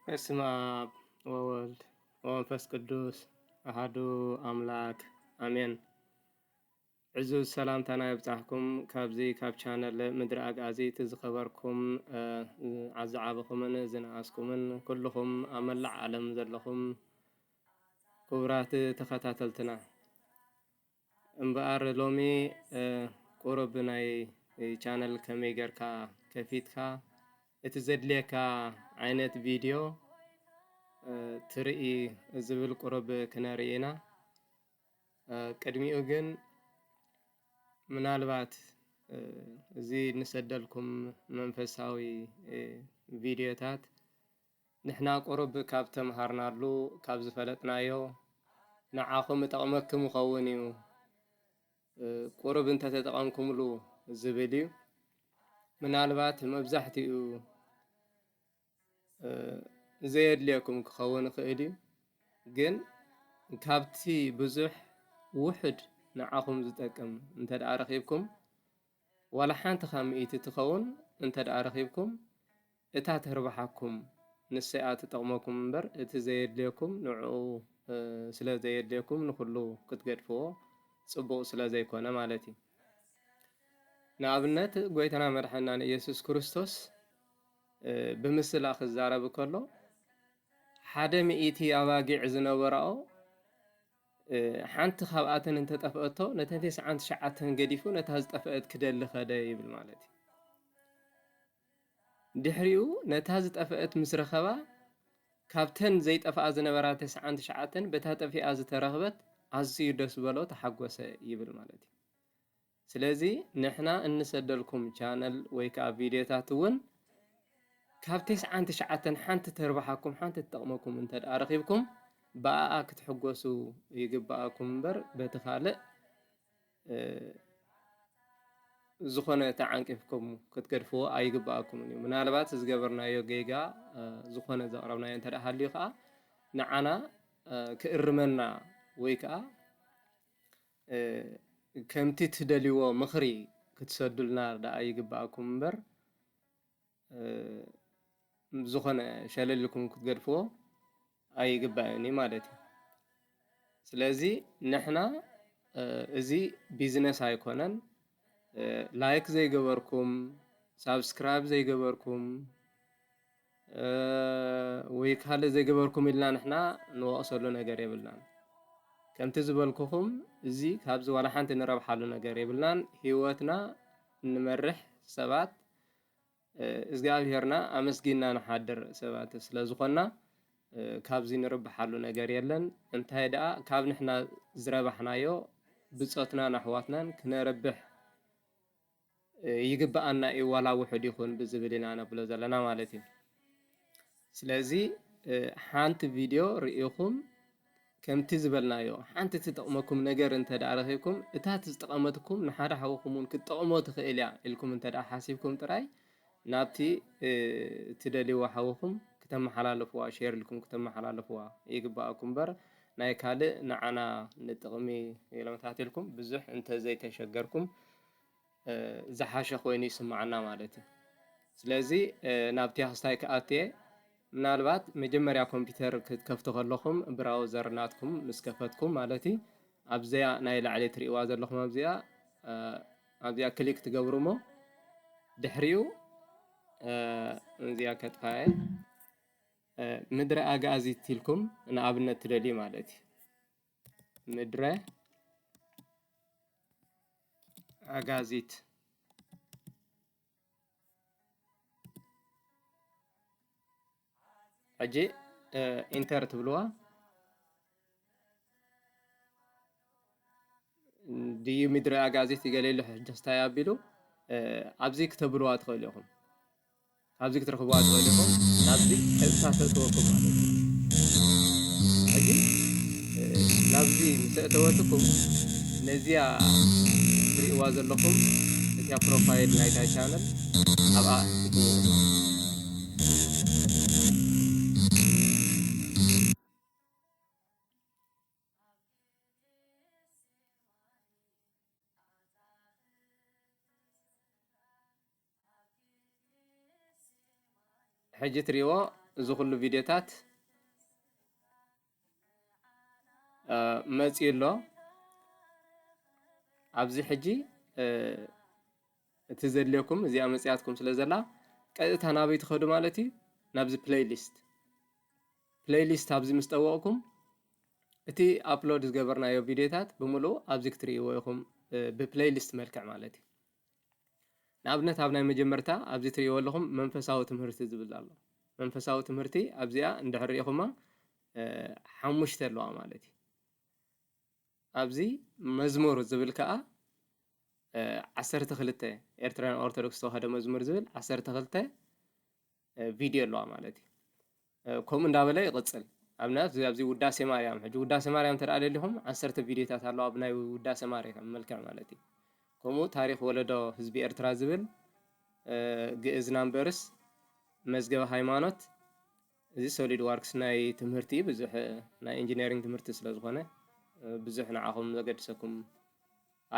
በስመ አብ ወወልድ ወመንፈስ ቅዱስ አሐዱ አምላክ አሜን። ዕዙዝ ሰላምታና ይብጻሕኩም ካብዚ ካብ ቻነል ምድሪ ኣጋዚት ዝኸበርኩም ዝዓበኹምን ዝነኣስኩምን ኩልኹም ኣብ መላእ ዓለም ዘለኹም ክቡራት ተኸታተልትና እምበኣር ሎሚ ቁሩብ ናይ ቻነል ከመይ ጌርካ ከፊትካ እቲ ዘድልየካ ዓይነት ቪድዮ ትርኢ ዝብል ቁሩብ ክነርኢ ኢና። ቅድሚኡ ግን ምናልባት እዚ ንሰደልኩም መንፈሳዊ ቪድዮታት ንሕና ቁሩብ ካብ ተምሃርናሉ ካብ ዝፈለጥናዮ ንዓኹም ይጠቕመኩም ይኸውን እዩ ቁሩብ እንተተጠቐምኩምሉ ዝብል እዩ። ምናልባት መብዛሕትኡ ዘየድልየኩም ክኸውን ይኽእል እዩ። ግን ካብቲ ብዙሕ ውሕድ ንዓኹም ዝጠቅም እንተደኣ ረኺብኩም ዋላ ሓንቲ ካብ ሚኢቲ ትኸውን እንተደኣ ረኺብኩም እታ ተርባሓኩም ንሰኣ ትጠቕመኩም እምበር እቲ ዘየድልየኩም ንዕኡ ስለ ዘየድልየኩም ንኩሉ ክትገድፍዎ ፅቡቕ ስለ ዘይኮነ ማለት እዩ። ንኣብነት ጎይታና መድሓኒና ንኢየሱስ ክርስቶስ ብምስላ ክዛረብ ከሎ ሓደ ሚኢቲ ኣባጊዕ ዝነበርኦ ሓንቲ ካብኣተን እንተጠፍአቶ ነተን 99 ገዲፉ ነታ ዝጠፍአት ክደሊ ኸደ ይብል ማለት እዩ። ድሕሪኡ ነታ ዝጠፍአት ምስ ረኸባ ካብተን ዘይጠፍኣ ዝነበራ 99 በታ ጠፊኣ ዝተረኽበት ኣዝዩ ደስ በሎ ተሓጎሰ ይብል ማለት እዩ። ስለዚ ንሕና እንሰደልኩም ቻነል ወይ ከዓ ቪድዮታት እውን ካብ 99 ሓንቲ ተርባሓኩም ሓንቲ ትጠቕመኩም እንተደኣ ረኺብኩም ብኣኣ ክትሕጎሱ ይግባኣኩም እምበር በቲ ካልእ ዝኾነ ተዓንቂፍኩም ክትገድፍዎ ኣይግባኣኩምን እዩ። ምናልባት ዝገበርናዮ ጌጋ ዝኾነ ዘቕረብናዮ እንተደኣ ሃልዩ ከዓ ንዓና ክእርመና ወይ ከዓ ከምቲ ትደልይዎ ምኽሪ ክትሰዱልና ደኣ ይግባኣኩም እምበር ዝኾነ ሸለሊልኩም ክትገድፍዎ ኣይግባእን ማለት እዩ። ስለዚ ንሕና እዚ ቢዝነስ ኣይኮነን። ላይክ ዘይገበርኩም ሳብስክራይብ ዘይገበርኩም ወይ ካልእ ዘይገበርኩም ኢልና ንሕና ንወቕሰሉ ነገር የብልናን። ከምቲ ዝበልኩኹም እዚ ካብዚ ዋላ ሓንቲ ንረብሓሉ ነገር የብልናን። ሂወትና እንመርሕ ሰባት እግዚኣብሄርና ኣመስጊንና ንሓድር ሰባት ስለ ዝኾንና ካብዚ ንርብሓሉ ነገር የለን። እንታይ ደኣ ካብ ንሕና ዝረባሕናዮ ብፆትናን ኣሕዋትናን ክነረብሕ ይግባኣና እዩ ዋላ ውሑድ ይኹን ብዝብል ኢና ነብሎ ዘለና ማለት እዩ። ስለዚ ሓንቲ ቪድዮ ርኢኹም ከምቲ ዝበልናዮ ሓንቲ ትጠቕመኩም ነገር እንተደኣ ረኺብኩም እታ ዝጠቐመትኩም ንሓደ ሓዊኹም እውን ክትጠቕሞ ትኽእል እያ ኢልኩም እንተደኣ ሓሲብኩም ጥራይ ናብቲ ትደልይዎ ሓዊኹም ክተመሓላልፍዋ ሼር ኢልኩም ክተመሓላልፍዋ ይግባኣኩም እምበር ናይ ካልእ ንዓና ንጥቕሚ ኢሎምታት ኢልኩም ብዙሕ እንተዘይተሸገርኩም ዝሓሸ ኮይኑ ይስማዓና ማለት እዩ። ስለዚ ናብቲ ኣኽስታይ ክኣትየ ምናልባት መጀመርያ ኮምፒተር ክትከፍቱ ከለኹም ብራውዘር ናትኩም ምስ ከፈትኩም ማለት እዩ ኣብዚኣ ናይ ላዕሊ ትሪእዋ ዘለኹም ኣብዚኣ ክሊክ ትገብሩ እሞ ድሕሪኡ እዚኣ ከጥፋየ ምድረ ኣጋዚት ኢልኩም ንኣብነት ትደልዩ ማለት እዩ። ምድረ ኣጋዚት ሕጂ ኢንተር ትብልዋ ድዩ ምድረ ኣጋዚት ይገለየሉ ሕጅስታይ ኣቢሉ ኣብዚ ክተብልዋ ትኽእሉ ኢኹም ኣብዚ ክትረኽብዋ ትኽእሉ ኢኹም ናብዚ ቀጥታ ተእትወኩም ማለት እዩ። ሕጂ ናብዚ ምስ ኣእተወትኩም ነዚኣ ትሪእዋ ዘለኹም እቲኣ ፕሮፋይል ናይታ ቻነል ኣብኣ ትግብኡ። ሕጂ ትሪእዎ እዚ ኩሉ ቪድዮታት መፂሎ ኣብዚ ሕጂ እቲ ዘድልየኩም እዚኣ መፅያትኩም ስለ ዘላ ቀጥታ ናበይ ትኸዱ ማለት እዩ ናብዚ ፕሌይሊስት ኣብዚ ምስ ጠወቕኩም እቲ ኣፕሎድ ዝገበርናዮ ቪድዮታት ብምሉእ ኣብዚ ክትርእይዎ ኢኹም ብፕሌይሊስት መልክዕ ማለት እዩ። ንኣብነት ኣብ ናይ መጀመርታ ኣብዚ ትርእይዎ ኣለኹም መንፈሳዊ ትምህርቲ ዝብል ኣሎ። መንፈሳዊ ትምህርቲ ኣብዚኣ እንድሕር ሪኢኹማ 5 ኣለዋ ማለት እዩ። ኣብዚ መዝሙር ዝብል ከዓ 12 ኤርትራውያን ኦርቶዶክስ ተዋህዶ መዝሙር ዝብል 12 ቪድዮ ኣለዋ ማለት እዩ። ከምኡ እንዳበለ ይቕፅል። ኣብነት ኣብዚ ውዳሴ ማርያም ሕጂ ውዳሴ ማርያም ተደኣ ደሊኹም 10 ቪድዮታት ኣለዋ ብናይ ውዳሴ ማርያም መልክዕ ማለት እዩ። ከምኡ ታሪክ ወለዶ ህዝቢ ኤርትራ ዝብል ግእዝ ናምበርስ መዝገበ ሃይማኖት እዚ ሶሊድ ዋርክስ ናይ ትምህርቲ ብዙሕ ናይ ኢንጂነሪንግ ትምህርቲ ስለ ዝኾነ ብዙሕ ንዓኹም ዘገድሰኩም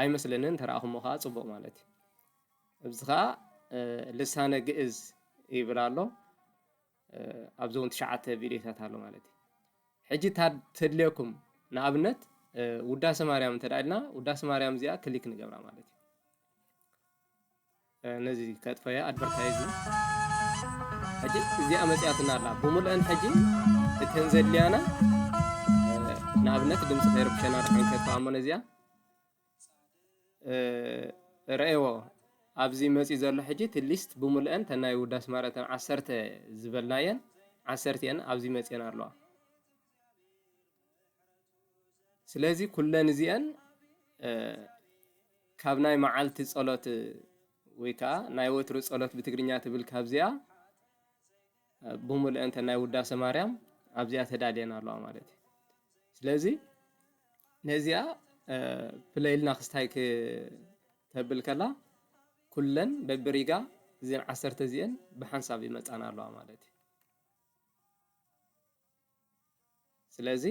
ኣይመስለንን ተረኣኹሞ ከዓ ፅቡቕ ማለት እዩ። እዚ ከዓ ልሳነ ግእዝ ይብል ኣሎ ኣብዚ እውን 9 ቪድዮታት ኣሎ ማለት እዩ። ሕጂ ተድልየኩም ንኣብነት ውዳሴ ማርያም እንተደኣ ኢልና ውዳሴ ማርያም እዚኣ ክሊክ ንገብራ ማለት እዩ። ነዚ ከጥፈያ ኣድቨርታይዝ ሕጂ እዚኣ መፅያትና ኣላ ብምሉአን ሕጂ እተን ዘድልያና ንኣብነት ድምፂ ከይርብሸና ድሕን ከጥፍኣ እሞ ነዚኣ ረአይዎ ኣብዚ መፂ ዘሎ ሕጂ እቲ ሊስት ብምሉአን ተናይ ውዳሴ ማርያም 10 ዝበልናየን 10 እየን ኣብዚ መፅአን ኣለዋ። ስለዚ ኩለን እዚአን ካብ ናይ መዓልቲ ጸሎት ወይ ከዓ ናይ ወትሩ ጸሎት ብትግርኛ ትብል ካብዚኣ ብምሉአን ተናይ ውዳሴ ማርያም ኣብዚኣ ተዳልየን ኣለዋ ማለት እዩ። ስለዚ ነዚኣ ፕለይልና ክስታይ ክተብል ከላ ኩለን በብሪጋ እዚአን 10 እዚአን ብሓንሳብ ይመፃና ኣለዋ ማለት እዩ። ስለዚ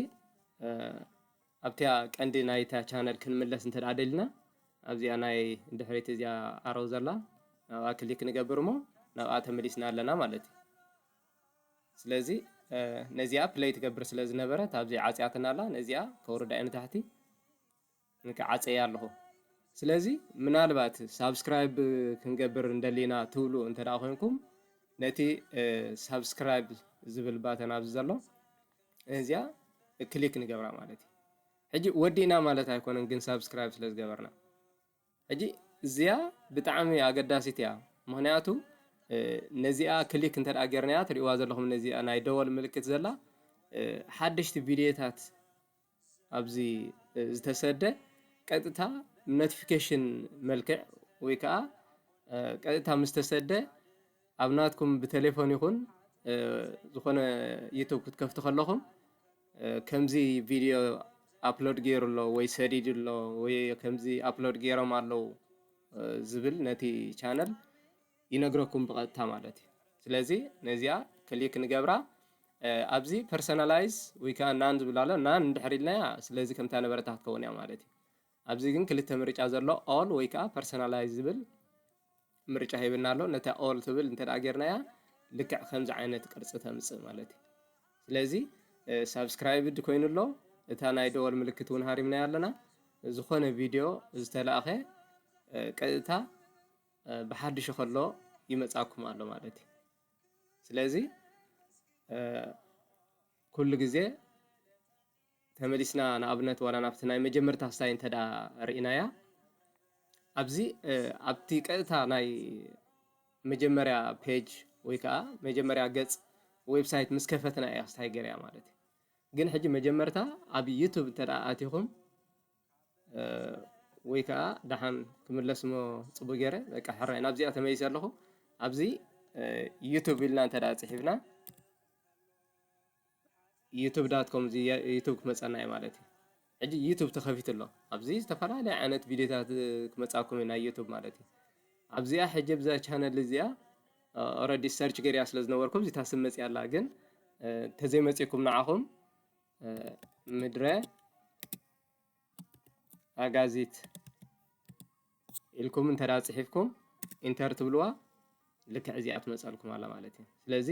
ኣብቲያ ቀንዲ ናይታ ቻነል ክንምለስ እንተደኣ ደሊና ኣብዚኣ ናይ ድሕሪት እዚኣ ኣረው ዘላ ናብኣ ክሊክ ንገብር እሞ ናብኣ ተመሊስና ኣለና ማለት እዩ። ስለዚ ነዚኣ ፕሌይ ትገብር ስለ ዝነበረት ኣብዚ ዓፅያትና ኣላ ነዚኣ ከውርዳ እየ ንታሕቲ ንክዓፀየ ኣለኹ። ስለዚ ምናልባት ሳብስክራይብ ክንገብር እንደሊና ትብሉ እንተደኣ ኮይንኩም ነቲ ሳብስክራይብ ዝብል ባተን ኣብዚ ዘሎ እዚኣ ክሊክ ንገብራ ማለት እዩ። ሕጂ ወዲእና ማለት ኣይኮነን ግን ሳብስክራይብ ስለ ዝገበርና ሕጂ እዚኣ ብጣዕሚ ኣገዳሲት እያ። ምክንያቱ ነዚኣ ክሊክ እንተደኣ ጌርናያ ትሪእዋ ዘለኹም ነዚኣ ናይ ደወል ምልክት ዘላ ሓደሽቲ ቪድዮታት ኣብዚ ዝተሰደ ቀጥታ ኖቲፊኬሽን መልክዕ ወይ ከዓ ቀጥታ ምስ ተሰደ ኣብ ናትኩም ብቴሌፎን ይኹን ዝኾነ ዩቱብ ክትከፍቱ ከለኹም ከምዚ ቪድዮ ኣፕሎድ ገይሩ ኣሎ ወይ ሰዲድ ኣሎ ወይ ከምዚ ኣፕሎድ ገይሮም ኣለዉ ዝብል ነቲ ቻነል ይነግረኩም ብቐጥታ ማለት እዩ። ስለዚ ነዚኣ ክሊክ ንገብራ ኣብዚ ፐርሰናላይዝ ወይ ከዓ ናን ዝብል ኣሎ ናን እንድሕር ኢልናያ ስለዚ ከምታ ነበረታ ክትከውን እያ ማለት እዩ። ኣብዚ ግን ክልተ ምርጫ ዘሎ ኦል ወይ ከዓ ፐርሰናላይዝ ዝብል ምርጫ ሂብና ኣሎ። ነታ ኦል ትብል እንተደኣ ጌርናያ ልክዕ ከምዚ ዓይነት ቅርፂ ተምፅእ ማለት እዩ። ስለዚ ሳብስክራይብድ ኮይኑ ኣሎ እታ ናይ ደወል ምልክት እውን ሃሪምና ኣለና ዝኾነ ቪድዮ ዝተላእኸ ቀጥታ ብሓድሽ ከሎ ይመፃኩም ኣሎ ማለት እዩ። ስለዚ ኩሉ ግዜ ተመሊስና ንኣብነት ዋላ ናብቲ ናይ መጀመርታ ስታይ እንተደኣ ርኢናያ ኣብዚ ኣብቲ ቀጥታ ናይ መጀመርያ ፔጅ ወይ ከዓ መጀመርያ ገፅ ዌብሳይት ምስ ከፈትና እያ ስታይ ገይርያ ማለት እዩ። ግን ሕጂ መጀመርታ ኣብ ዩቱብ እንተደኣ ኣቲኹም ወይ ከዓ ድሓን ክምለስ ሞ ፅቡቅ ገይረ በቃ ሕራይ ናብዚኣ ተመሊሰ ኣለኹ። ኣብዚ ዩቱብ ኢልና እንተደኣ ፅሒፍና ዩቱብ ዳትኮም ዩቱብ ክመፀና እዩ ማለት እዩ። ሕጂ ዩቱብ ተኸፊቱ ኣሎ ኣብዚ ዝተፈላለየ ዓይነት ቪድዮታት ክመፃኩም ናይ ዩቱብ ማለት እዩ። ኣብዚኣ ሕጂ ብዛ ቻነል እዚኣ ኦልሬዲ ሰርች ገይርያ ስለ ዝነበርኩም እዚታ ስም መፅያ ኣላ። ግን ተዘይመፂኩም ንዓኹም ምድረ ኣጋዚት ኢልኩም እንተደኣ ፅሒፍኩም ኢንተር ትብልዋ ልክዕ እዚኣ ትመፀልኩም ኣላ ማለት እዩ። ስለዚ